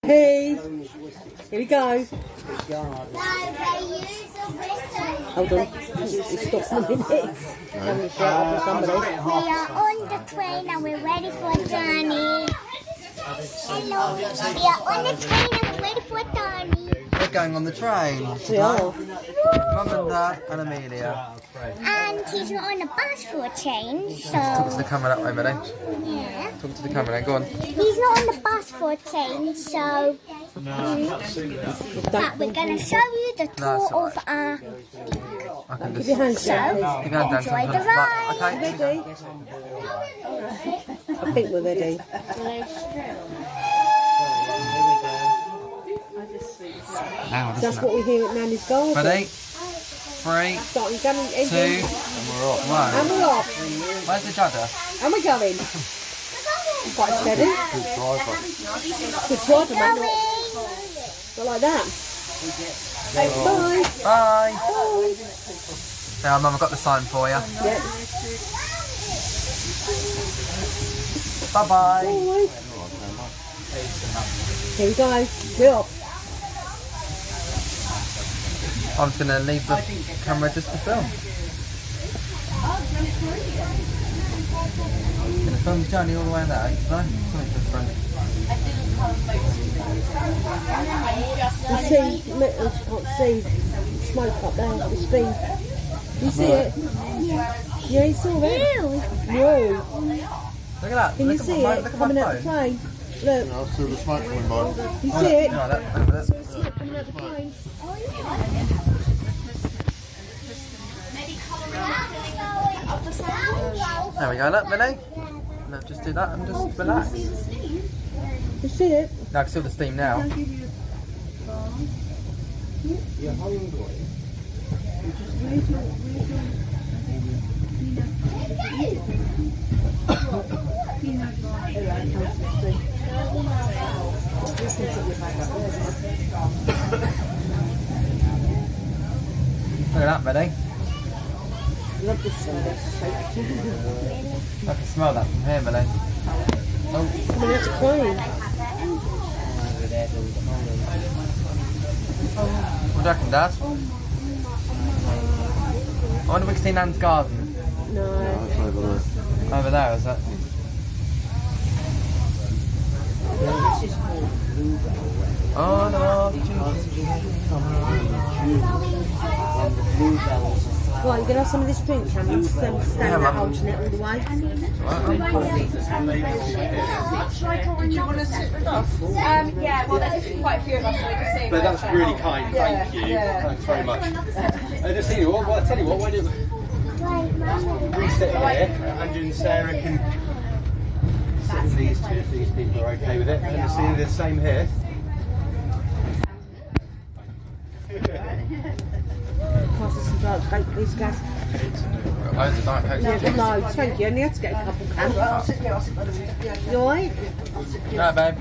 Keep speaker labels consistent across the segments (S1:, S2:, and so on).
S1: Hey, here we go. Hold on, stop a minute.
S2: We are on the train and we're ready for a journey. Hello, we are on the train and we're ready for a journey.
S3: We're going on the train.
S1: We are.
S3: Mum and Dad and Amelia.
S2: And he's not on the bus for a change, so...
S3: Talk to the camera that way, Millie.
S2: Yeah.
S3: Talk to the camera then, go on.
S2: He's not on the bus for a change, so... But we're going to show you the tour of our...
S3: I can just...
S1: Keep your hands down, please.
S3: Keep your hands down.
S2: Enjoy the ride.
S3: Okay.
S1: Ready? I think we're ready. That's what we hear at Nanny's Garden.
S3: Ready? 3,
S1: Starting coming
S3: 2,
S1: engine.
S3: and we're off. 1.
S1: And we're off.
S3: Where's the judder?
S1: And we're going. Quite steady. Good driver, man. Not like that. Bye.
S3: Bye.
S1: Bye.
S3: Yeah, Mum, I've got the sign for you.
S1: Yeah.
S3: Bye-bye.
S1: Bye. Here we go. We're off.
S3: I'm just going to leave the camera just to film. Going to film the journey all the way there, today. Something different.
S1: You see, you can't see smoke up there at the speed. You see it? Yeah, you saw it? No.
S3: Look at that.
S1: Can you
S3: look
S1: see
S3: at
S1: it
S3: look at
S1: coming
S3: my
S1: out the
S3: phone.
S1: plane? Look.
S4: I see the smoke coming by.
S1: You see it?
S3: No, look at this.
S1: Smoke coming out the plane.
S3: There we go, look, Millie. Look, just do that and just relax.
S1: You see it?
S3: No, I can see the steam now. Look at that, Millie.
S1: Love this service.
S3: I can smell that from here, Millie. Oh,
S1: Coming out the plane.
S3: what do you reckon, Dad? I wonder if we can see Nan's garden.
S1: No.
S4: It's over there.
S3: Over there, is it? Oh
S1: Right, you're going to have some of this drink, Sam, and stand there holding it all the way.
S5: Yeah, well, there's quite a few of us, so we can see.
S6: But that's really kind, thank you. Thanks very much. I just tell you what, I tell you what, why don't we sit here, Andrew and Sarah can sit with these two if these people are okay with it, and just see the same here.
S1: Pass us some Diet Coke, please, guys.
S3: Loads of Diet Coke.
S1: Yeah, loads, thank you. Only had to get a couple cans. You alright?
S3: No, babe.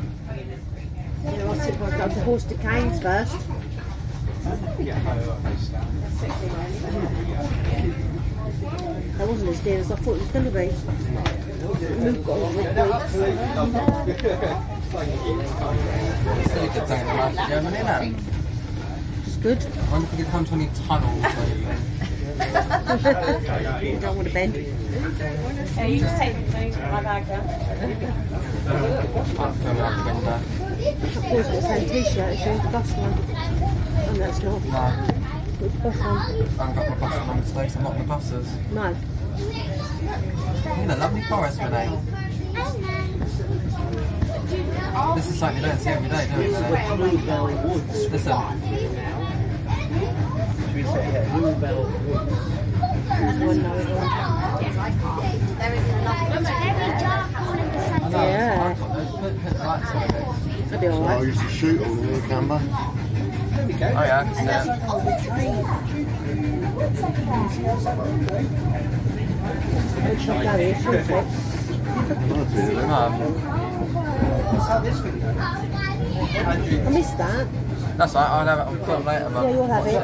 S1: You know, I'll sit by the horse to Canes first. That wasn't as dear as I thought it was going to be. Luke got a lot of
S3: Silly good thing in life. Yeah, Millie, no?
S1: It's good.
S3: I wonder if we could come to any tunnels or anything.
S1: You don't want to bend.
S5: Yeah, you just take my bag down.
S3: I'm filming out the window.
S1: Of course, it's the same t-shirt as you, the bus one. And that's not.
S3: No,
S1: It's the bus one.
S3: I haven't got my bus on today, so I'm not on the buses.
S1: No.
S3: In a lovely forest, Renee. This is something you don't see every day, do you? Listen.
S6: Should we sit here? Bluebell Woods.
S1: Yeah.
S3: Put lights on it.
S1: That'd be
S4: I
S1: alright.
S4: used to shoot on the camera.
S6: There we go.
S3: Oh yeah, I can see it.
S1: It's not going, shouldn't it? I missed that.
S3: That's right, I'll have it on film later,
S1: Yeah,
S3: Mum.
S1: you'll have it.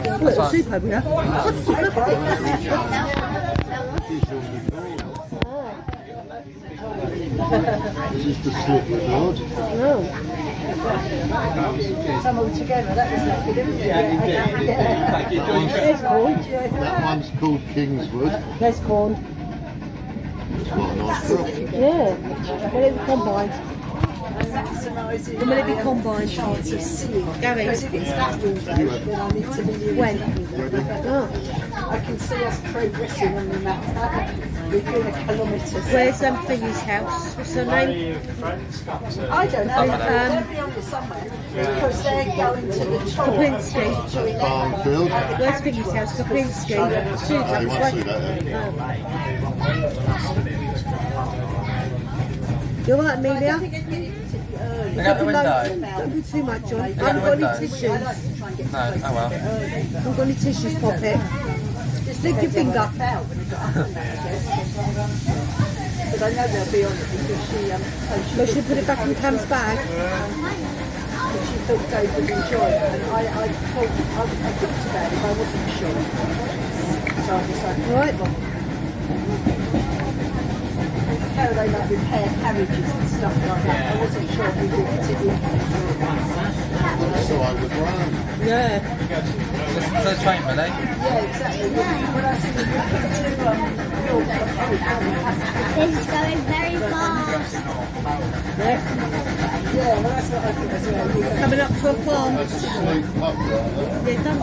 S1: A little soup over there.
S4: This is the Slippery Lord.
S1: Oh.
S5: Some all together, that was lucky, didn't it?
S6: Thank you.
S1: There's corn.
S4: That one's called Kingswood.
S1: There's corn.
S4: It's got a nice crop.
S1: Yeah. Will it be combined? When will it be combined?
S5: Chance of seeing.
S1: Gary.
S5: Because if it's that window, then I need to be
S1: When? Oh.
S5: I can see us progressing on the map. We're doing a kilometre.
S1: Where's Thingy's house? What's her name?
S5: I don't know. They'll be on it somewhere. Because they're going to the tour.
S1: Kapinski.
S4: Barnfield.
S1: Where's Thingy's house? Kapinski.
S4: You won't see that there.
S1: You alright, Amelia?
S3: Look out the window.
S1: Don't do too much on. I
S3: out
S1: haven't
S3: the
S1: got any
S3: window.
S1: tissues.
S3: No, oh well.
S1: I haven't got any tissues, Pop it. Lick your finger.
S5: But I know they'll be on it because she
S1: We should put it back in Cam's bag.
S5: she thought Dave would enjoy it. And I thought I talked about it if I wasn't sure. So I decided,
S1: Right.
S5: how they like repair carriages and stuff like that. I wasn't sure if we would particularly enjoy it.
S4: So I would run.
S1: Yeah.
S3: Listen to the train, Millie.
S5: Yeah, exactly. When I see the
S2: This is going very fast.
S1: Yeah.
S5: yeah, well that's what I think as well.
S1: Coming up to a farm.
S4: Sleep up there.
S1: Yeah, done.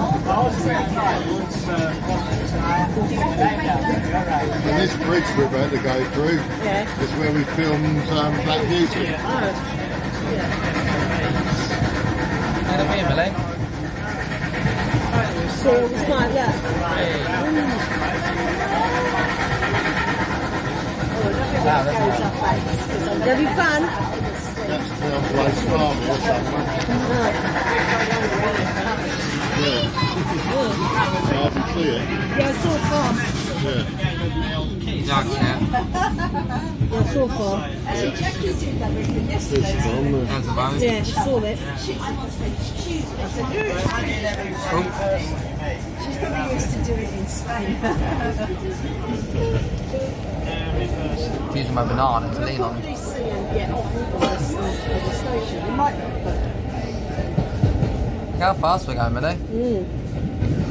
S4: And this bridge we're about to go through
S1: Yeah.
S4: is where we filmed Black Beauty.
S1: Oh.
S3: Look at me, Millie.
S1: See all the smile, yeah.
S3: Wow, that's nice.
S1: Have you fun?
S4: That's Town Place Farm or somewhere.
S1: Oh.
S4: Yeah. So I can see it.
S1: Yeah, I saw a farm.
S4: Yeah.
S3: Jack, yeah.
S1: Yeah, I saw a farm.
S4: This is on there.
S3: There's a van.
S1: Yeah, I saw it.
S3: Oh,
S5: She's probably used to doing it in Spain.
S3: using my banana to lean on.
S5: Probably see and get off the station. You might not, but
S3: Look how fast we're going, Millie.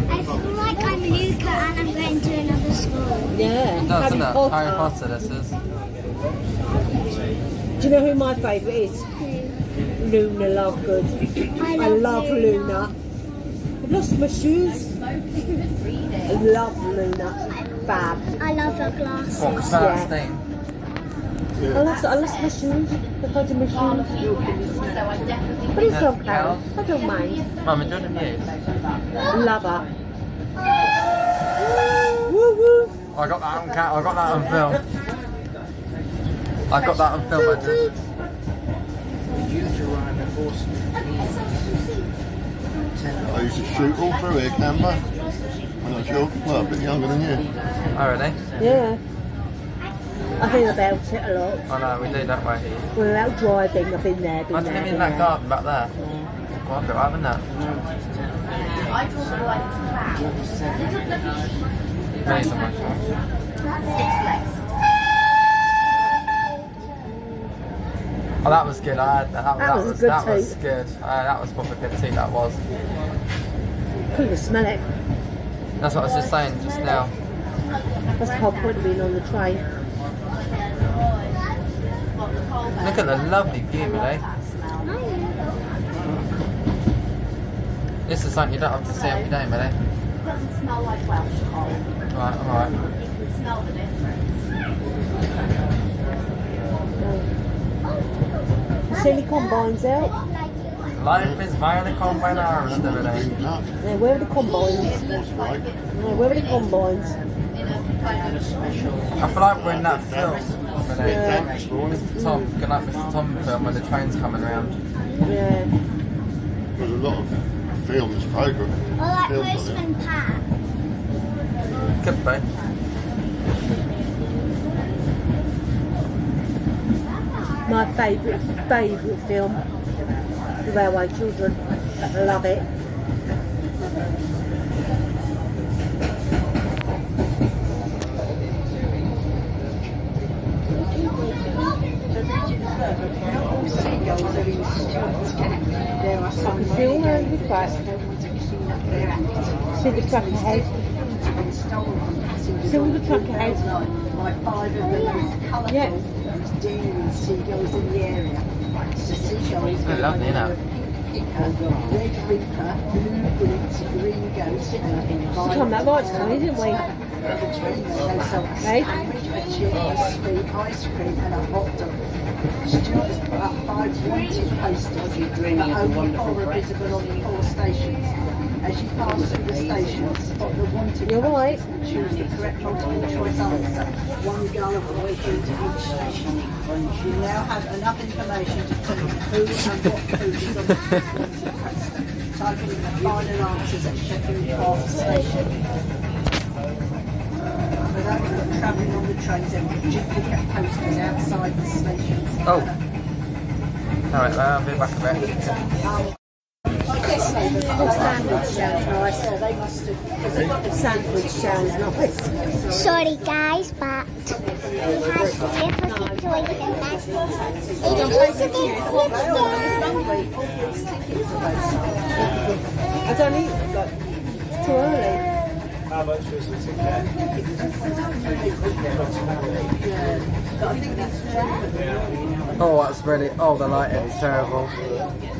S2: I feel like I'm Luca and I'm going to another school.
S1: Yeah.
S3: It does, doesn't it? Harry Potter, this is.
S1: Do you know who my favourite is? Luna Lovegood. I love Luna. I've lost my shoes. I love Luna. Fab.
S2: I love her glasses.
S3: What, because
S1: Yeah.
S3: that's steam?
S1: I lost my shoes. The cut of my shoes. But it's okay. I don't mind.
S3: Mum, enjoy the views.
S1: Love her. Woo woo.
S3: I got that on I got that on film. I got that on film, I did.
S4: I used to shoot all through here, Canberra. When I was young. Well, a bit younger than you.
S3: Oh, really?
S1: Yeah. I think about it a lot.
S3: I know, we do, don't we?
S1: When we're out driving, I've been there,
S3: I didn't in that garden back there. Go on, go up in that. Many so much more. Oh, that was good. I had that.
S1: That was a good
S3: that was
S1: tea.
S3: good. That was proper good tea. That was.
S1: Couldn't even smell it.
S3: That's what I was just saying just now.
S1: That's the whole point of being on the train.
S3: Look at the lovely view, Millie. This is something you don't have to see every day, Millie.
S5: it doesn't smell like Welsh coal.
S3: Right, alright.
S5: You can smell the difference.
S1: Silly combines out.
S3: Life is very combined hours every day.
S4: Up.
S1: Yeah, where are the combines?
S4: What's like?
S1: Yeah, where are the combines?
S3: I feel like we're in that film. Millie.
S1: Yeah.
S3: Mr. Tom, good like Mr. Tom film when the train's coming around.
S1: Yeah.
S4: There's a lot of films, programme.
S2: Or like
S4: films on
S2: Postman Pat.
S3: Could be.
S1: My favourite film, The Railway Children. I love it.
S5: seagulls are in Stuart's camp. There are some
S1: Film over the back. See the truck ahead. See all the truck ahead.
S5: By 5 of the most colourful dairy seagulls in the area. So seagulls
S3: They're lovely, isn't it?
S5: red reaper, blue grit, green ghost,
S1: Time that light's coming, didn't we? Hey?
S5: Ice cream and a hot dog. Stuart has put up 5 wanted posters, but only 4 are visible on the 4 stations. As you pass through the stations, spot the wanted
S1: You're right.
S5: posters and choose the correct multiple choice answer. 1 gull away into each station. You now have enough information to tell you who and what food is on the wanted poster. Type in the final answers at Sheffield Park Station. For those that are travelling on the trains, there will be duplicate posters outside the stations.
S3: Oh. Alright, I'll be back a bit.
S1: Sandwich sounds nice.
S5: Yeah, they must have.
S1: Sandwich sounds nice.
S2: Sorry guys, but we have different choices. It is a bit
S1: I don't eat, like, it's too early.
S6: How much was the ticket?
S3: Oh, that's really. Oh, the lighting is terrible.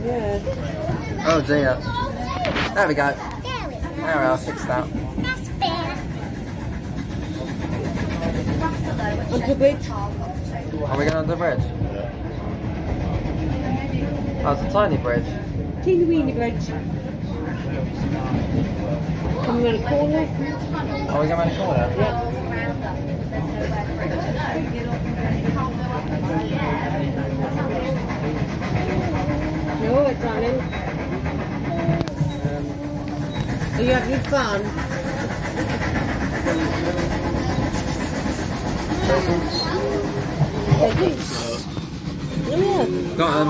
S1: Yeah.
S3: Oh dear. There we go.
S2: There we go.
S3: There we are, fixed that.
S2: That's better.
S1: Onto the bridge.
S3: Are we going on the bridge? Oh, it's a tiny bridge.
S1: Teeny weeny bridge. Coming around the corner.
S3: Are we going around the corner?
S1: Yeah. You're alright, darling. Are you having fun? Yeah.
S3: Got them.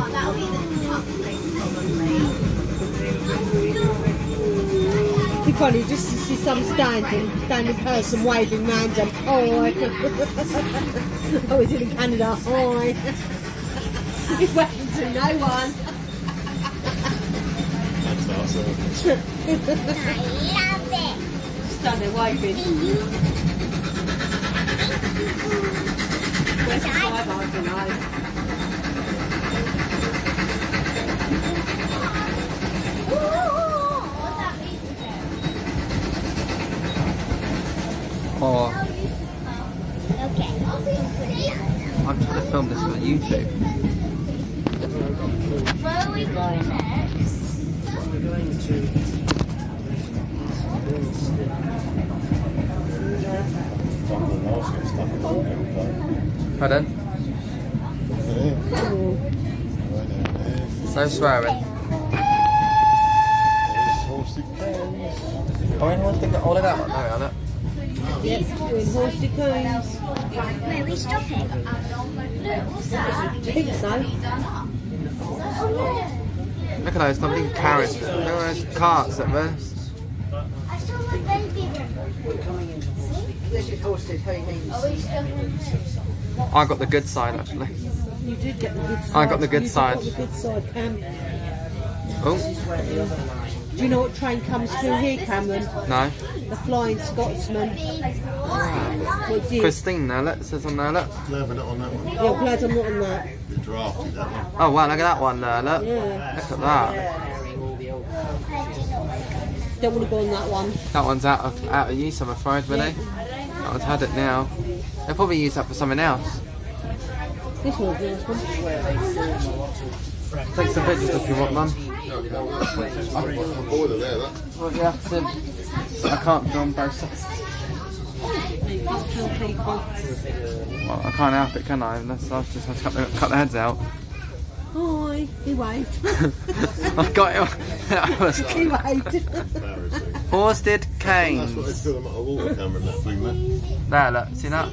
S1: It'd be funny just to see some standing person waving round them. Oh, I was in Canada. Hi. He's waving to no one.
S2: I love it.
S1: Stand there waving. Where's the driver? I don't know.
S3: Oh,
S2: Okay.
S3: I'm trying to film this for YouTube.
S2: Where are we going next?
S5: We're going to
S3: Pardon? No swearing. Oh, anyone's thinking all of that one? No, on it.
S1: Yes, doing horsey cones.
S2: Where are we stopping?
S1: I think so.
S3: Look at those lovely carrots. Look at those carts at first.
S2: I saw my baby.
S5: This is Horsted Haynes.
S3: I got the good side actually.
S1: You did get the good side.
S3: I got the good
S1: You
S3: side.
S1: got the good side, Cam.
S3: Oh,
S1: Do you know what train comes through here, Cameron?
S3: no.
S1: The Flying Scotsman. What it did.
S3: Christine there, look. It says on there, look.
S4: Glad we're not on that one.
S1: Yeah, I'm glad I'm not on that.
S4: We drafted that one.
S3: Oh wow, look at that one there, look.
S1: Yeah.
S3: Look at that.
S1: Don't want to go on that one.
S3: That one's out of use, I'm afraid, really. That one's had it now. They'll probably use that for something else.
S1: This one's the nice one.
S3: Take some pictures if you want, Mum.
S4: Boiler there, that.
S3: Well, you have to. I can't film both sides. Well, I can't help it, can I? Unless I just have to cut the heads out.
S1: Hi, he waved.
S3: I got it. That was
S1: He waved.
S4: Embarrassing.
S3: Horsted
S4: That's what they
S3: Canes.
S4: film at a water camera in that thing there.
S3: There, look. See that?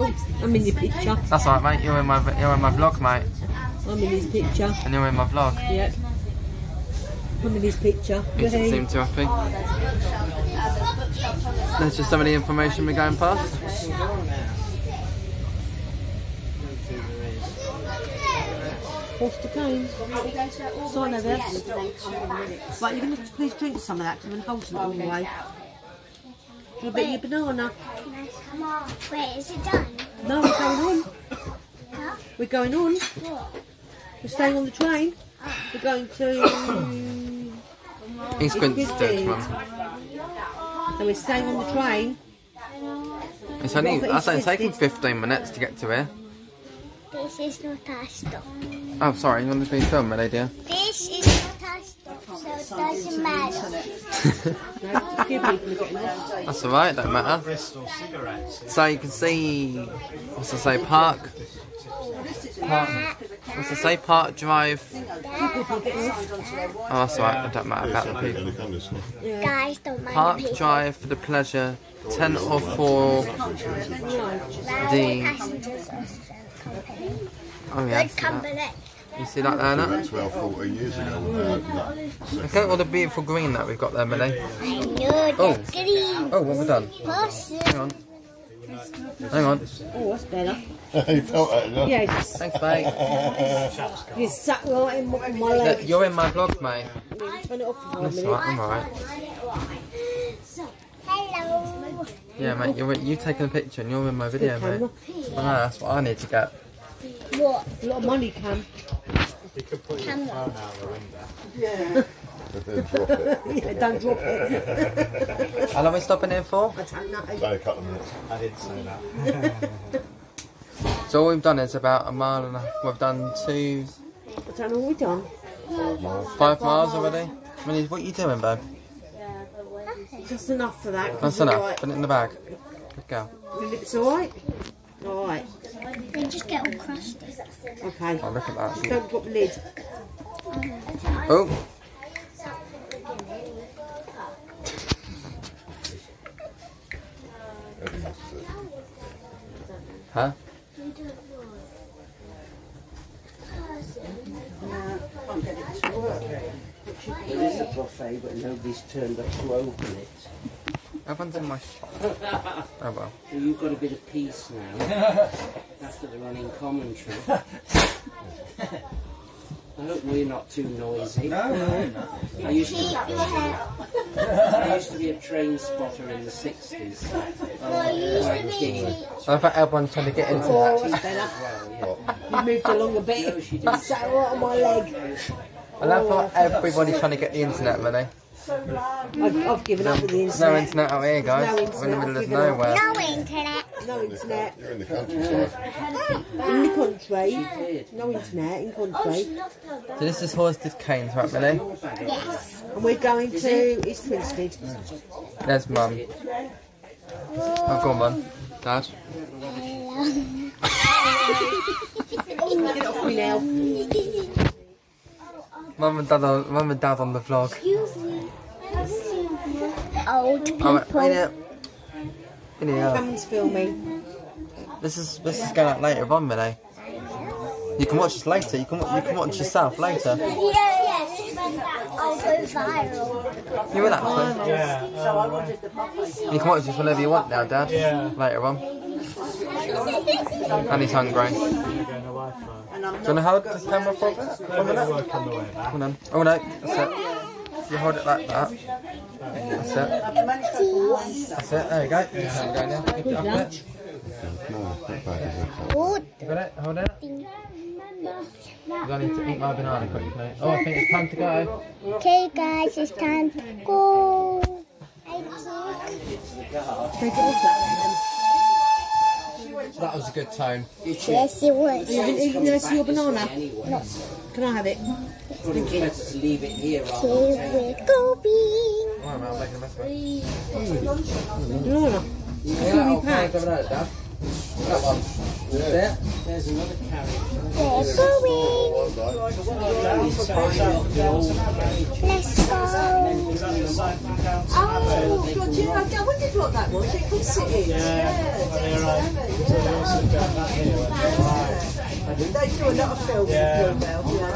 S1: Oops, I'm in your picture.
S3: That's alright, mate. You're in my vlog, mate.
S1: I'm in his picture.
S3: And you're in my vlog.
S1: Yep. I'm in his picture.
S3: He doesn't seem too happy. That's just some of the information we're going past.
S1: Foster cane. Sign of it. Right, you're going to please drink some of that because I'm holding it all the way. Do you want a bit of your banana?
S2: Wait, is it done?
S1: No, we're going on.
S2: Huh?
S1: We're going on.
S2: What?
S1: We're staying on the train. We're going to
S3: East Grinstead, Mum.
S1: So we're staying on the train.
S3: It's only, that's only taking 15 minutes to get to here.
S2: This is not our stop.
S3: Oh, sorry, you want to be filmed, my dear?
S2: This is not our stop, so it doesn't matter.
S1: A few people are getting off.
S3: That's alright, don't matter. So you can see, what's it say, Park, what's it say, Park Drive. Oh, that's alright, it don't matter about the people.
S2: Guys, don't mind
S3: Park
S2: the people.
S3: Drive for the pleasure, 10 or 4 D.
S2: Passengers company.
S3: Oh yeah,
S2: Good company.
S3: you see that there, Nat?
S4: 12, 14 years ago when they opened up.
S3: Look at all the beautiful green that we've got there, Millie.
S2: I know
S3: Oh.
S2: the green
S3: Oh, what have we done?
S2: person.
S3: Hang on. Hang on.
S1: Oh, that's better.
S4: You felt that, didn't you?
S1: Yes.
S3: Thanks, mate.
S1: You sat right in my
S3: Look,
S1: leg.
S3: you're in my vlog, mate.
S1: Turn it off for 5
S3: That's
S1: minutes.
S3: alright, I'm alright.
S2: Hello.
S3: Yeah, mate, you taking a picture and you're in my video, mate.
S1: Camera.
S3: Well, no, that's what I need to get.
S2: What?
S1: A lot of money, Cam.
S2: Camera.
S4: Drop it.
S1: Yeah, don't drop it.
S3: How long are we stopping here for?
S1: I don't know.
S4: Only a couple of minutes.
S6: I didn't say that.
S3: So all we've done is about a mile and a half. We've done
S1: I don't know what we've done.
S3: 5 miles already. Millie, what are you doing, babe?
S1: Just enough for that.
S3: That's enough. Put it in the bag. Good girl.
S1: It's alright? Alright.
S2: They just get all crusty.
S1: Okay.
S3: Oh, look at that.
S1: Don't drop the lid.
S3: Oh. Huh?
S7: There is a buffet, but nobody's turned up to open it.
S3: Everyone's in my shop. Oh well.
S7: So you've got a bit of peace now, after the running commentary. I hope we're not too noisy. I used to be a train spotter in the 60s. Quite keen.
S3: I thought everyone's trying to get into
S1: Oh,
S3: that.
S1: that's better.
S7: Well,
S1: You moved along a bit.
S7: no, she didn't.
S1: Sat right on my leg.
S3: And I thought everybody's trying to get the internet, Millie.
S1: I've given up with the
S3: There's no
S1: internet.
S3: internet out here, guys.
S1: No
S3: We're in the
S1: internet,
S3: middle of
S1: I've given up.
S3: nowhere.
S2: No internet.
S1: No internet.
S4: You're in the countryside.
S1: In the country.
S7: Did.
S1: No internet in country.
S3: So this is Horsted Canes, right, Millie?
S2: Yes.
S1: And we're going to East Grinstead.
S3: There's Mum. Oh, go on, Mum. Dad.
S1: Get off me now.
S3: Mum and Dad on the vlog.
S2: Old
S3: Oh,
S2: people.
S3: wait, in here.
S1: Cam's filming.
S3: This is going out later on, Millie. You can watch this later. You can watch yourself later.
S2: Yes. I'll go viral.
S3: You will actually.
S5: So I wanted the buffet.
S3: You can watch this whenever you want now, Dad.
S6: Yeah.
S3: Later on. And he's hungry.
S6: Going to Wi-Fi.
S5: And I'm
S3: Do you want to hold this camera for a bit? For a minute?
S6: Work on the way back.
S3: Hold on. Oh no, that's it. You hold it like that. That's it.
S5: I've managed to go for one stuff.
S3: That's it. There you go. There you go now. Lift it up a bit.
S4: No, not bad, is it?
S2: Good.
S3: You got it? Hold it. I need to eat my banana quickly. Oh, I think it's time to go.
S2: Okay, guys, it's time to go. I think.
S1: Take it off that.
S3: That was a good tone.
S2: Yes, it was.
S1: You didn't even see your banana.
S7: Anyway,
S1: Can I have it?
S7: probably better to leave it here rather
S2: Here
S7: than
S2: we're going.
S3: Oh, I'm making a mess of it.
S1: Banana.
S3: Yeah, I'll pack over there, Dad. That one. There.
S7: there's another carriage.
S2: We're going.
S7: He's tying up the old carriage.
S2: Let's go.
S5: Oh, God, you know, I wondered what that was. It could sit in. They do a lot of films with Bluebell, you know.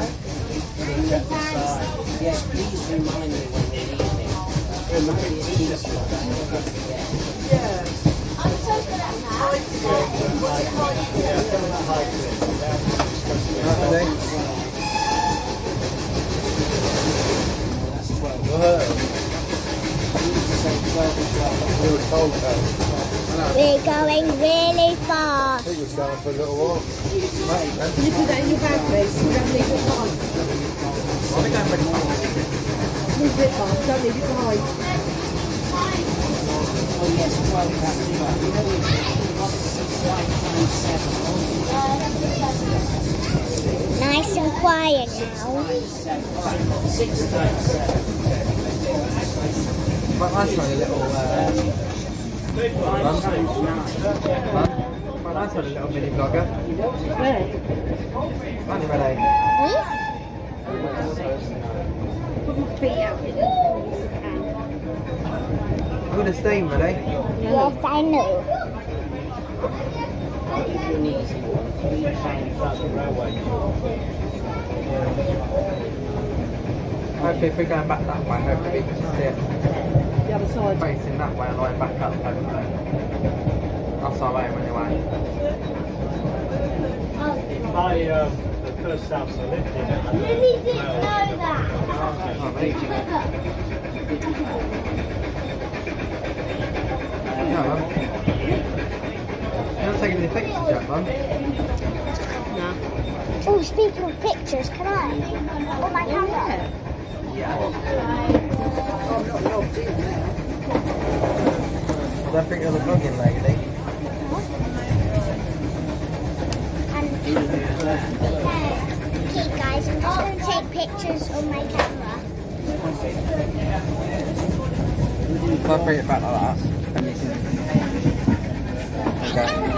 S7: Yes, please remind me when we're leaving.
S5: Yeah.
S2: I'm so good at that.
S3: Right, Millie.
S4: long time.
S2: We're going really
S4: I
S2: fast.
S4: think we're going for a little while.
S1: Can you put that in your bag, please? You don't leave it behind. Leave it behind, don't leave it behind.
S7: Oh yes, 12 past 12. You know it's 5
S2: Nice and quiet now.
S7: 6 times 7.
S3: Quite nice one, a little quite nice one, a little mini vlogger.
S1: Where?
S3: Funny, Renee.
S1: Put my feet out.
S3: Look at the steam, Renee.
S2: Yes, I know.
S7: An easy one. 3 times the railway.
S3: Hopefully if we're going back that way, hopefully we can see it
S1: The other side.
S3: facing that way and going back up, hopefully. That's our aim anyway.
S6: The first house I lived in,
S2: Lily didn't know that.
S3: Oh, mate. Yeah, man. You're not taking any pictures yet, man.
S1: No.
S2: Oh, speaking of pictures, can I? Oh, my camera.
S3: I don't think you're the vlogging lady.
S2: Okay, guys, I'm just going to take pictures on my camera.
S3: If I bring it back like that, and you can... Okay.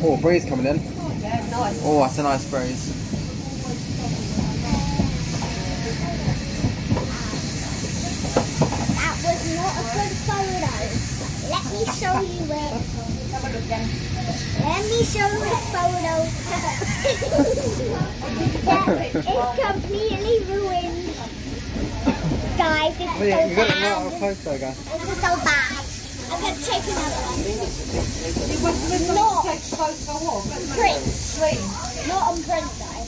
S3: Oh, a breeze coming in. Oh, that's a nice breeze.
S2: That was not a good photo. Let me show you it. Let me show you the photo. It's completely ruined. Guys, this is
S3: Oh, yeah,
S2: so
S3: you got it right
S2: bad.
S3: up close though, guys.
S2: This is so bad. I'm going to take another one.
S1: Not
S2: Not
S1: take photo of.
S2: print. Not on print, though.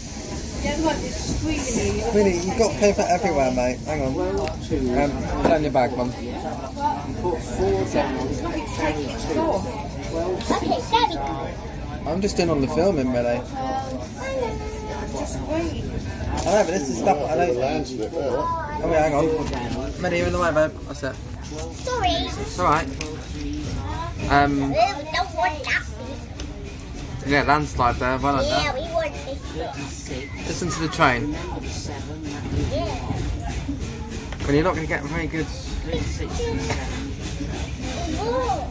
S1: Yeah, look, it's screaming.
S3: Really, you've got paper everywhere, mate. Hang on. Put down your bag, Mum.
S7: Put 4 down.
S2: Okay, there we go.
S3: I'm just doing all the filming, really.
S1: Just wait.
S3: I know, but this is stuff I
S4: The
S3: don't...
S4: landslip there.
S3: Oh, wait, hang on. Maddie, you're in the way, babe. That's it.
S2: Sorry.
S3: It's alright.
S2: Don't want that.
S3: Yeah, landslide there. Well done
S2: Yeah,
S3: there.
S2: we want this.
S3: Listen to the train.
S2: Yeah.
S3: Well, you're not going to get very good...
S2: Oh.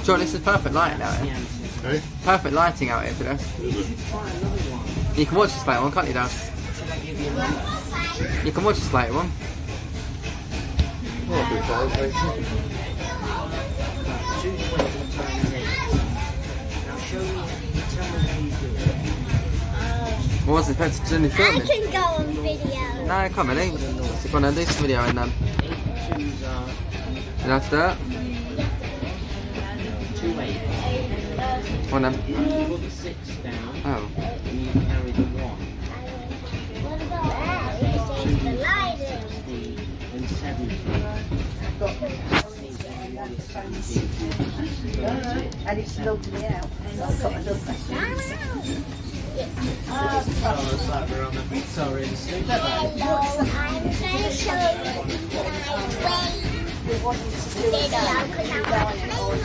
S3: John, this is perfect lighting out here.
S4: Okay.
S3: Perfect lighting out here for this. You can watch this later on, can't you, Dad? You can watch this later on.
S4: Oh, I'll be fine, thank you.
S7: Now show me, tell me how you do it.
S3: What was it? That's only
S2: I
S3: filming.
S2: can go on video.
S3: No, come on, eh? Stick on and do some video and then.
S7: 2s are
S3: You know how to do it?
S7: 2 8.
S3: Come on then.
S7: You put the 6 down
S3: Oh.
S7: and you carry the 1.
S2: What about that? We change the lighting.
S7: 16 and 17.
S5: And it's logged me out. And I've got another.
S7: Sorry, the sleep.
S2: Hello, I'm going to show you my video because I want to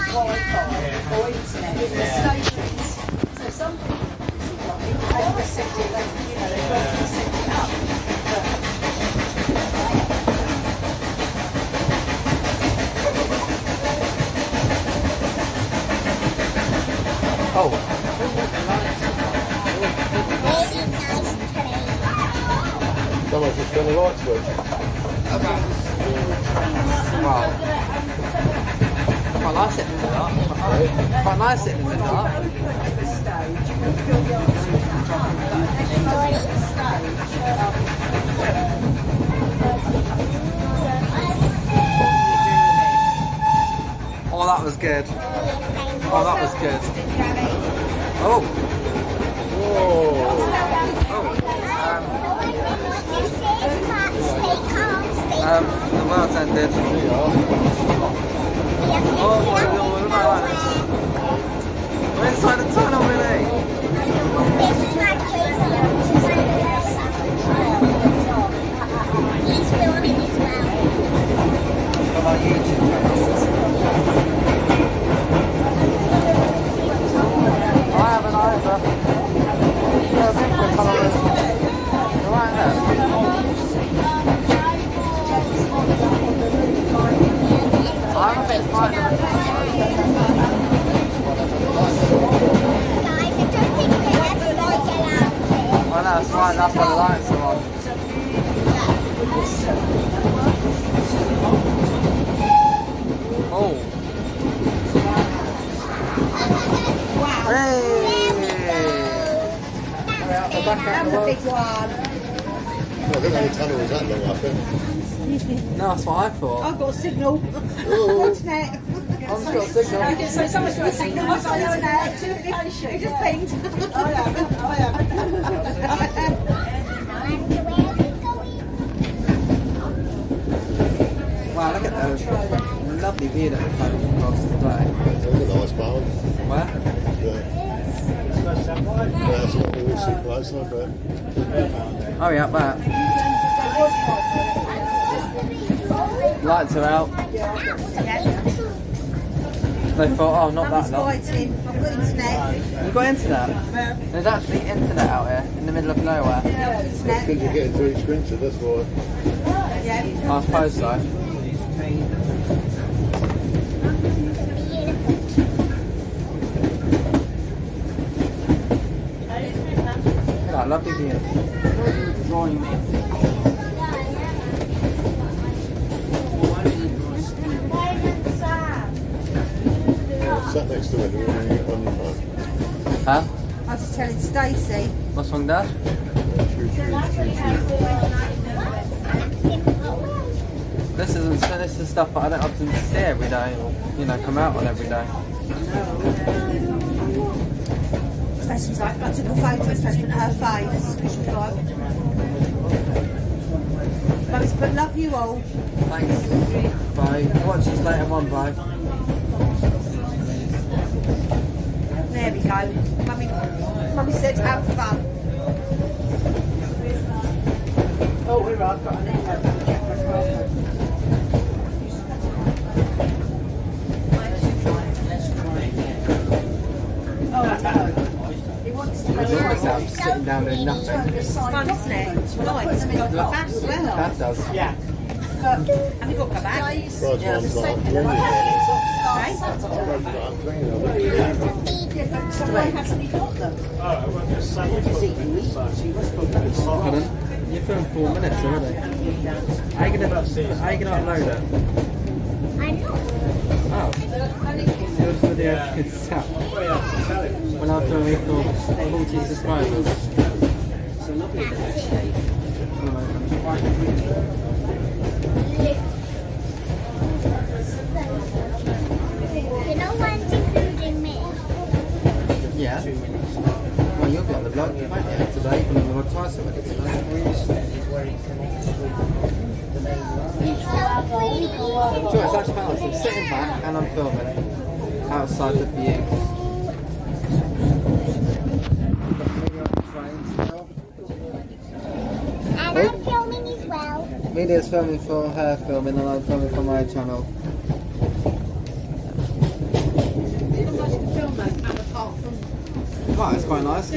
S2: play right now.
S5: Or internet in the stations. So some people, they just set it, they got to set it up.
S3: Oh.
S2: Really nice train.
S4: Someone's just done the light switch.
S3: Wow. Quite nice it in the dark. Quite nice it in the dark.
S2: Sorry.
S3: good. Oh, that was good. Oh. Whoa. The world's ended. Oh my lord, look at this. We're inside the tunnel, really.
S2: He's filming as well.
S3: Come on, YouTube. I have an over. Yeah, I think we're coming. You're right there. I'm a bit frightened of the
S2: Guys, I don't think we're ever going to get out of here.
S3: Well, no, it's fine, that's why the lights are on. Oh.
S5: Wow.
S3: Hey!
S5: That was a big one.
S4: I think the tunnel was that long up there.
S3: No, that's what I thought.
S5: I've got a signal. What's next?
S3: I've just got a signal.
S5: So someone's got a signal. What's on there? Too patient. You just pinged. I haven't.
S3: Wow, look at those lovely view that we've had across the day.
S4: That was a nice barn.
S3: Where?
S4: Yeah. Yeah, it's not all super close, I bet.
S3: Oh yeah, that. Lights are out. They thought, oh, not that long.
S5: Fighting. I've got internet.
S3: You got internet? There's actually internet out here in the middle of nowhere.
S4: It's because you're getting too expensive, that's why.
S5: Yeah.
S3: I suppose so. Look at that lovely view.
S4: Sat next to it on your phone.
S3: Huh?
S5: I was just telling Stacey.
S3: What's wrong, Dad? This is stuff that I don't often see every day, or come out on every day.
S5: Stacey's like, I took a photo of Stacey in her face. She was like, Mummy's put love you all.
S3: Thanks. Bye. Watch us later on, bye.
S5: There we go. Mummy said have fun. Oh, we're right. I've got an email. He wants to
S3: It's almost like I'm sitting down doing nothing.
S5: It's fun, isn't it? It's nice. We've got back as well.
S3: That does.
S5: Yeah. And we've got back.
S4: Right, one's like,
S5: So why hasn't he got them?
S3: Pardon? You're filming 4 minutes already. How are you gonna upload it?
S2: I'm not.
S3: Oh. Your video is out. When I'm filming for 40 subscribers.
S2: You know one's including me.
S3: Yeah. Well, you'll be on the vlog, won't you, today? You've been on the vlog twice already today.
S2: It's so pretty.
S3: Sure, it's actually balanced. I'm sitting back and I'm filming outside the view.
S2: And I'm filming as well.
S3: Media's filming for her filming and I'm filming for my channel. Right, it's quite nice.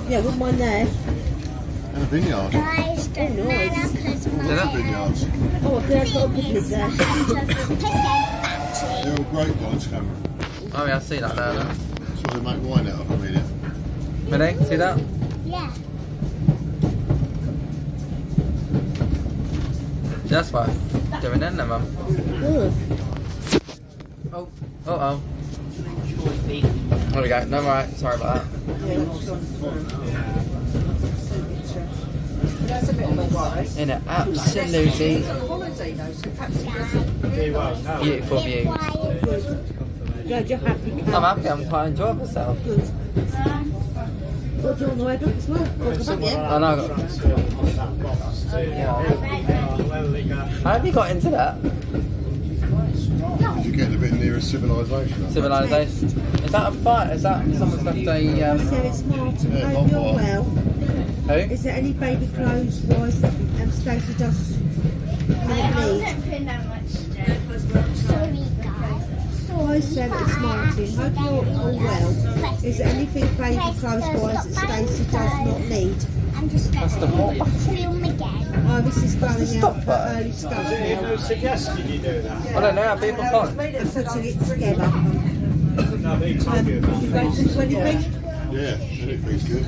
S1: Yeah, wouldn't mind there.
S4: And a vineyard.
S2: Guys, don't matter because my
S4: Vineyards.
S1: Oh, I've got a picnic there.
S2: 100% battery.
S4: They're all great guys, Cameron.
S3: Oh yeah, I see that there.
S4: That's why they make wine out of them, Media.
S3: Ready? See that?
S2: Yeah.
S3: That's what I'm doing in there, Mum. Oh, uh-oh. There we go. No, right. Sorry about that.
S5: That's a bit of a worry.
S3: In an absolutely
S5: Holiday though, so perhaps it doesn't.
S3: beautiful view.
S1: Glad you're happy, Cam.
S3: I'm happy, I'm quite enjoying myself.
S1: Good. Got you on the way back as well. Welcome back, yeah?
S3: I know. How have you got into that?
S4: You're getting a bit nearer civilization.
S3: Civilization. Is that a fight? Is that someone's left a
S1: Sarah's Martin,
S4: Yeah,
S1: hope you're
S4: Bob.
S1: well.
S3: who?
S1: Is there any baby clothes wise that Stacey does not need?
S2: Sorry, guys.
S1: Hi Sarah, it's Martin. Hope you're all well. Is there anything baby clothes wise that Stacey does not need?
S2: I'm just going
S3: That's the what?
S2: to film again.
S1: Oh, this is going
S3: stop
S1: out for
S3: button?
S1: early stuff now.
S6: Suggested you do that.
S3: I don't know how people can't.
S1: I'm putting it together.
S6: No, they told you about
S1: You ready to do anything?
S4: Yeah, anything's good.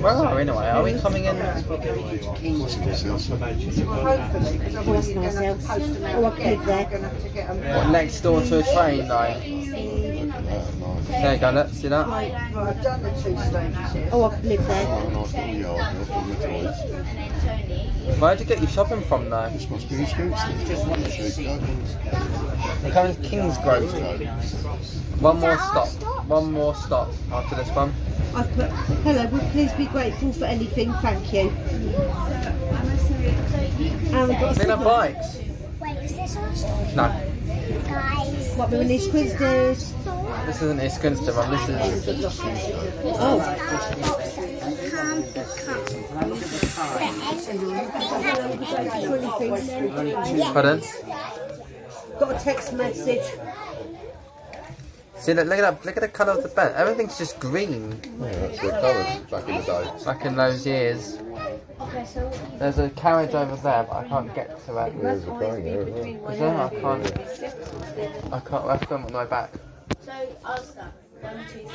S3: Where are we anyway? Are we coming in?
S4: What's it yourself?
S5: Hopefully, because otherwise you're going to post them out.
S1: Oh, I live there.
S5: You're going to have to get them.
S3: What, next door to a train though? There you go, let's see that.
S5: Right, I've done the 2 stages here.
S1: Oh, I live there.
S4: Quite a nice little yard there for the toys.
S3: Where'd you get your shopping from though?
S4: This must be his scoops. Just one
S3: You're coming to Kingsgrove. One more stop. One more stop after this one.
S1: I've put, hello, would please be grateful for anything, thank you. And we've got a
S3: Been on
S1: signal.
S3: bikes?
S2: Wait, is this on?
S3: No.
S2: Guys.
S1: What, we're in East Quinstead?
S3: This isn't East Gunster, this is...
S1: Oh,
S3: Pardon?
S1: got a text message.
S3: See, look at that, look at the colour of the bed. Everything's just green.
S4: Yeah, that's the colours back in the day.
S3: Back in those years. There's a carriage over there, but I can't get to it.
S4: There's a train there as well.
S3: Is there? I can't, I have to go on my way back.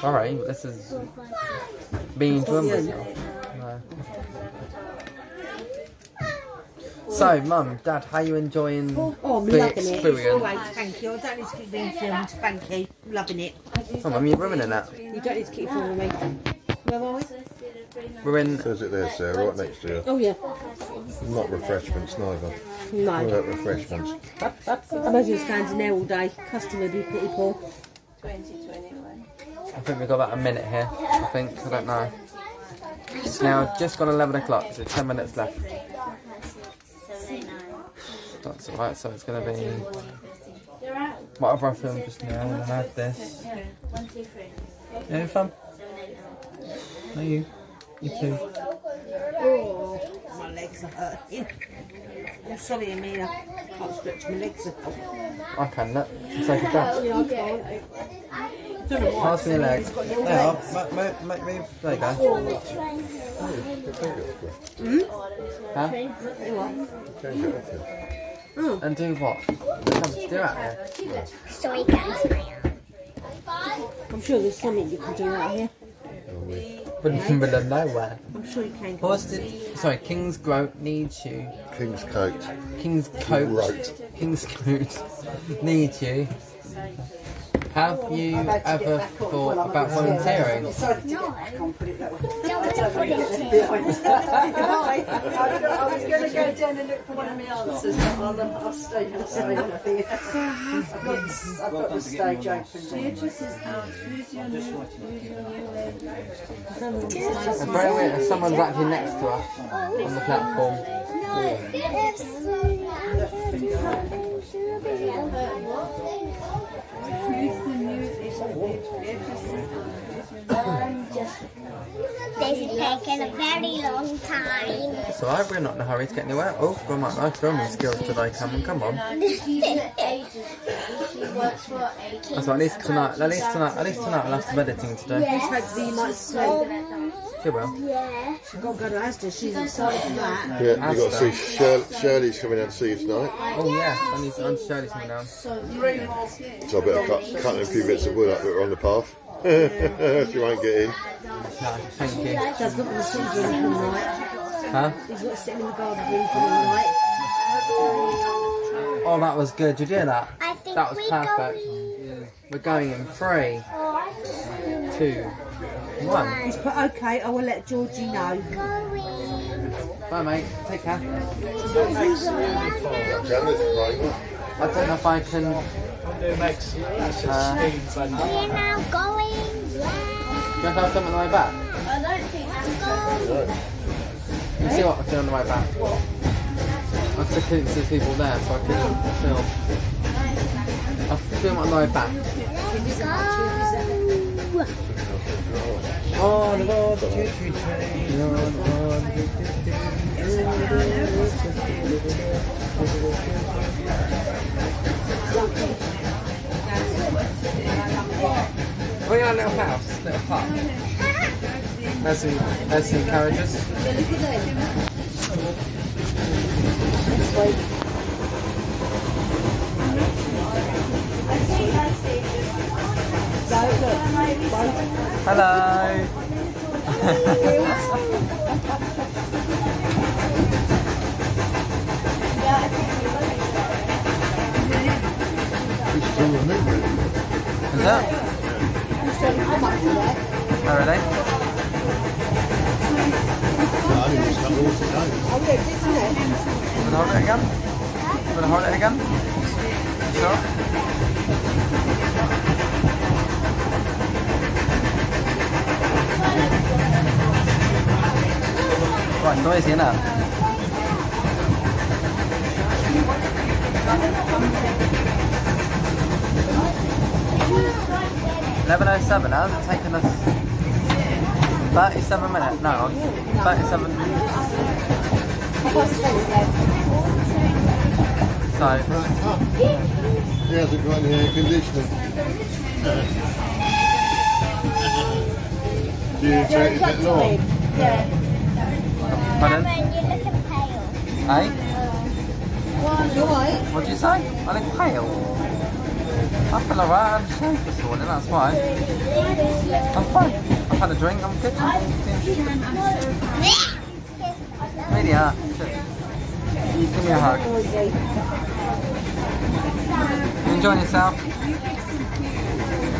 S3: Sorry, this is being enjoying myself. No. So, Mum, Dad, how are you enjoying
S1: Oh, I'm
S3: the
S1: loving it. It's
S3: experience?
S1: great, thank you. I don't need to keep being filmed, thank you. I'm loving it.
S3: Oh, Mum, you're ruining that.
S1: You don't need to keep filming me. Where are we?
S3: We're in...
S4: Says it there, Sarah, right next to you.
S1: Oh, yeah.
S4: Not refreshments, neither.
S1: No.
S4: What about refreshments?
S1: Imagine standing there all day. Customer would be pretty poor.
S3: I think we've got about a minute here, I think. I don't know. It's now just gone 11 o'clock, so 10 minutes left. That's alright, so it's going to be... whatever I filmed just now, and then add this. You having fun? No, you. You too.
S1: Oh, my legs are hurting. I'm sorry, Amina. I can't stretch my legs out.
S3: I can, look. It's like a dance.
S1: Yeah, I can't.
S3: Pass me your legs. There you are. Move. There you go. Huh? And do what? Come do out here.
S2: Sorry, guys.
S1: I'm sure there's something you can do out here.
S3: But in the middle of nowhere.
S1: I'm sure you can.
S3: Sorry, Kingsgrove needs you.
S4: King's coat.
S3: Kingscote needs you. Have you ever thought about volunteering?
S5: No. I can't put it that way.
S2: No, it's a
S5: I was going to go down and look for one of my answers, but I'll stay on the I've got the stage open.
S3: It's very weird if someone's actually next to us on the platform.
S2: This is taking a very long time.
S3: So we're not in a hurry to get anywhere. Oh, got my nice filming skills today, Cameron. Come on. That's right, at least tonight I'll have some editing to do.
S1: Hopefully you might sleep.
S3: She will.
S2: Yeah.
S1: She's got to go to Asda. She's excited for that.
S4: Yeah, you've got to see Shirley's coming down to see you tonight.
S3: Oh yeah, I need to Shirley's coming down.
S4: So I better cut a few bits of wood up that are on the path. She won't get in.
S3: No, thank you.
S1: Dad's not going to sit in the room for the night.
S3: Huh?
S1: He's not sitting in the garden room for the night.
S3: Oh, that was good. Did you hear that?
S2: I think
S3: That was
S2: we
S3: perfect. We're going in 3, 2, One.
S1: He's put okay, I will let Georgie know.
S3: Bye, mate. Take care.
S4: Camera's private.
S3: I don't know if I can.
S2: We're now going.
S3: Do you have something on my back?
S2: I don't think that's
S3: You see what I feel on my back? I couldn't see people there, so I couldn't film. I film on my back.
S2: Let's go.
S3: On board the choo-choo train. On board we're in a little house, little hut. There's some carriages. Hello.
S4: It's still with me, really.
S3: Is that? Oh, really?
S4: I only just come all today.
S1: Oh, yeah, isn't it?
S3: Want to hold it again? Want to hold it again? Sure? Right, it's noisy, isn't it? $11:07, how has it taken us 37 minutes? No, 37 minutes. So,
S4: He hasn't got any air conditioning. Do you take it a bit long?
S3: pardon?
S2: Cameron, you're looking pale.
S3: Eh?
S1: You alright?
S3: What did you say? I look pale. I feel alright, I'm shaved this morning, that's why. I'm fine. I've had a drink, I'm good. Media, give me a hug. You enjoying yourself?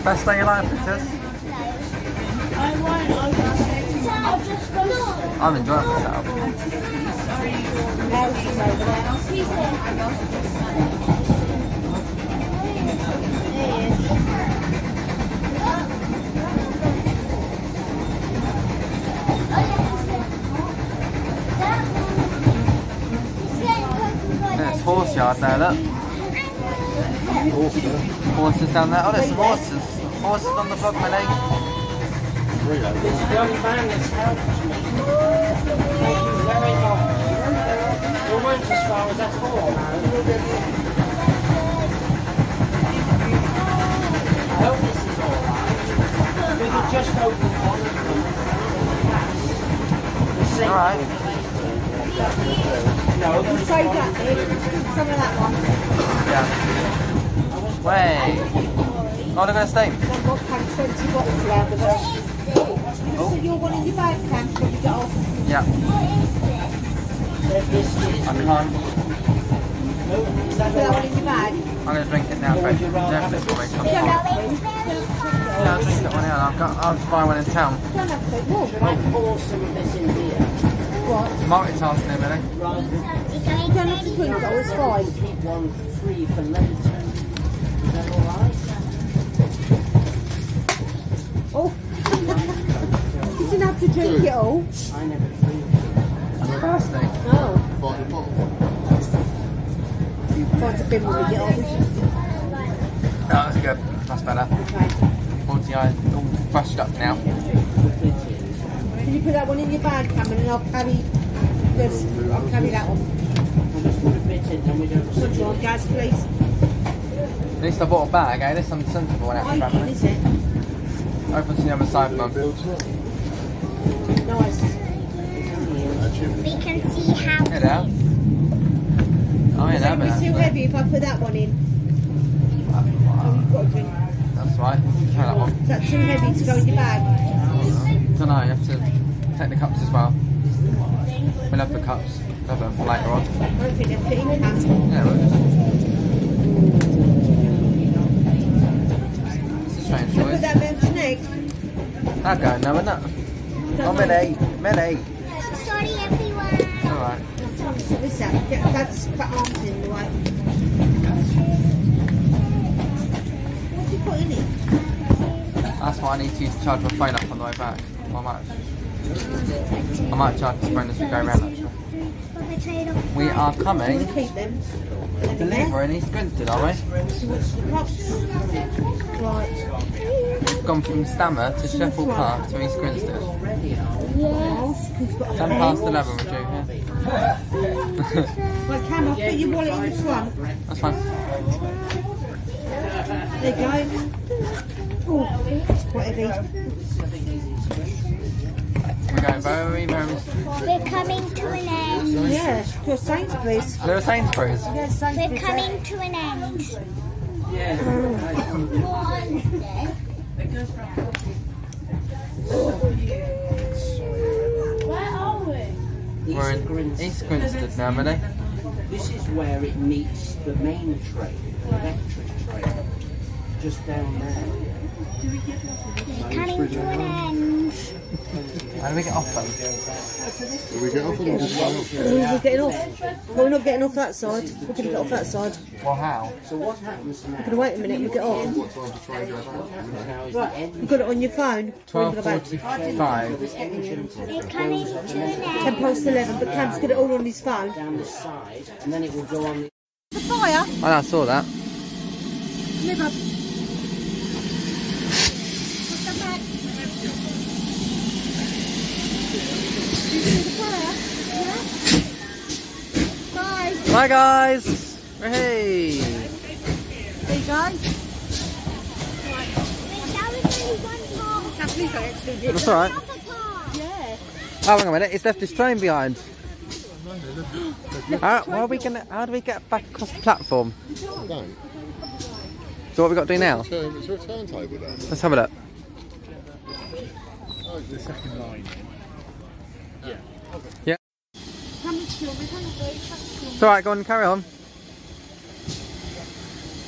S3: Best day of your life, Princess? I'm enjoying myself. There's horse yard there, look. Horses down there. Oh, there's some horses. Horses on the vlog, my leg.
S7: This young man has helped me. Thank you very much. You went as far as that hall, I hope this is alright. We could just open one of them.
S3: Alright.
S7: No,
S1: We'll save that bit. Some of that one.
S3: Yeah. Way. Oh, they're going to stay.
S1: I've got 20 bottles around the bus. Oh. You're one in your bag, Cam, when you get off.
S3: Yeah. I can't.
S1: Put that one in your bag.
S3: I'm going to drink it now, Fred. Yeah, this will make some. Yeah, I'll drink that one out. I'll buy one in town.
S1: You don't have to take more,
S7: I
S1: right?
S7: pour some of this in here.
S1: What?
S3: Multitasking here, really.
S7: Right.
S1: You don't have to drink it, it's fine.
S7: Keep one free for later. Is that alright?
S1: Oh. You didn't have to drink it all.
S7: I never drink it.
S3: I'm thirsty.
S1: Oh.
S4: Bottle, bottle.
S1: Find a bin when we get off.
S3: Oh, that's good. That's better.
S1: Okay.
S3: 40 eyes all brushed up now.
S1: Can you put that one in your bag, Cameron, and I'll carry this. I'll carry that one.
S7: I'll just put a bit in, then we don't
S1: Put you on gas, please.
S3: At least I bought a bag, eh? There's some sensible one out
S1: Hiking,
S3: family.
S1: is it?
S3: Open to the other side, Mum.
S1: Nice.
S2: We can see how.
S3: Hey there. Oh, yeah,
S1: Is
S3: that
S1: it too heavy if I put that one in? Oh, you've got to drink.
S3: That's right. Try that one.
S1: Is that too heavy to go in your bag?
S3: Don't know, you have to take the cups as well. We'll have the cups. We'll have them for later on.
S1: I don't think they're fitting, Cam.
S3: Yeah, we'll just... It's a strange
S1: Can I put
S3: choice.
S1: that round your neck?
S3: I'll go now, isn't it? Oh, Millie.
S2: Sorry, everyone.
S3: Alright.
S1: What's that? That's for arms in the way. What do you put in it?
S3: That's why I need to use to charge my phone up on the way back. How much? I might charge the phone as we go around actually. We are coming.
S1: Keep them.
S3: I believe we're in East Grinstead, are we?
S1: Right.
S3: We've gone from Stammer to Sheffield Park to East Grinstead.
S2: Yes.
S3: 10 past 11 we're due here.
S1: Right, Cam, I'll put your wallet in the front.
S3: That's fine.
S1: There you go. Oh, it's quite heavy.
S3: We're going very, very...
S2: We're coming to an end.
S1: Yeah, to a Sainsbury's.
S3: There are Sainsbury's.
S1: Yeah,
S2: We're
S1: Sainsbury's.
S2: coming to an end.
S7: Where are we?
S3: We're in East Grinstead now, Millie.
S7: This is where it meets the main train, the electric train, just down there.
S2: We're coming to an end.
S3: How do we get off then?
S4: Do we get off or just run off?
S1: We're getting off. Well, we're not getting off that side. We're going to get off that side.
S3: Well, how?
S7: So what happens now?
S1: We're going to wait a minute and we'll get off.
S4: What time to try and go back?
S7: Now is
S1: Right,
S7: the end.
S1: you've got it on your phone.
S3: 12:45.
S2: We're coming to an end.
S1: 10 past 11, but Cam's got it all on his phone.
S7: Down the side, and then it will go on the...
S1: The fire?
S3: Oh, I saw that.
S1: Never.
S3: Bye, guys. Hey.
S1: There you go.
S2: That was only one part.
S3: That's alright.
S2: Another part.
S1: Yeah.
S3: Oh, hang on a minute. It's left his train behind. How do we get back across the platform?
S4: Don't.
S3: So what we got to do now?
S4: Is there a turntable there?
S3: Let's have a look.
S4: Oh, the second line.
S3: Yeah. It's alright, go on, carry on.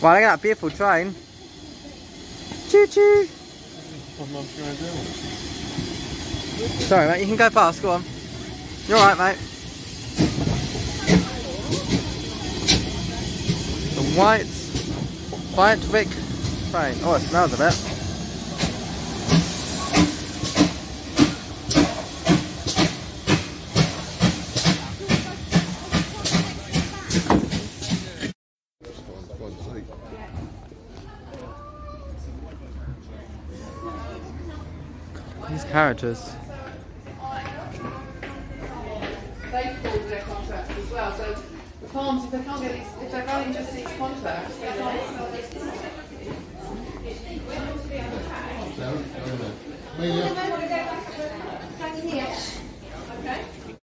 S3: Wow, look at that beautiful train. Choo choo. Sorry mate, you can go fast, go on. You're alright mate. The White Vic train. Oh, it smells a bit. These carriages.
S8: They've pulled their contracts as well, so the farms, if they can't get if they're running just these contracts, they can't sell this.
S4: Amelia.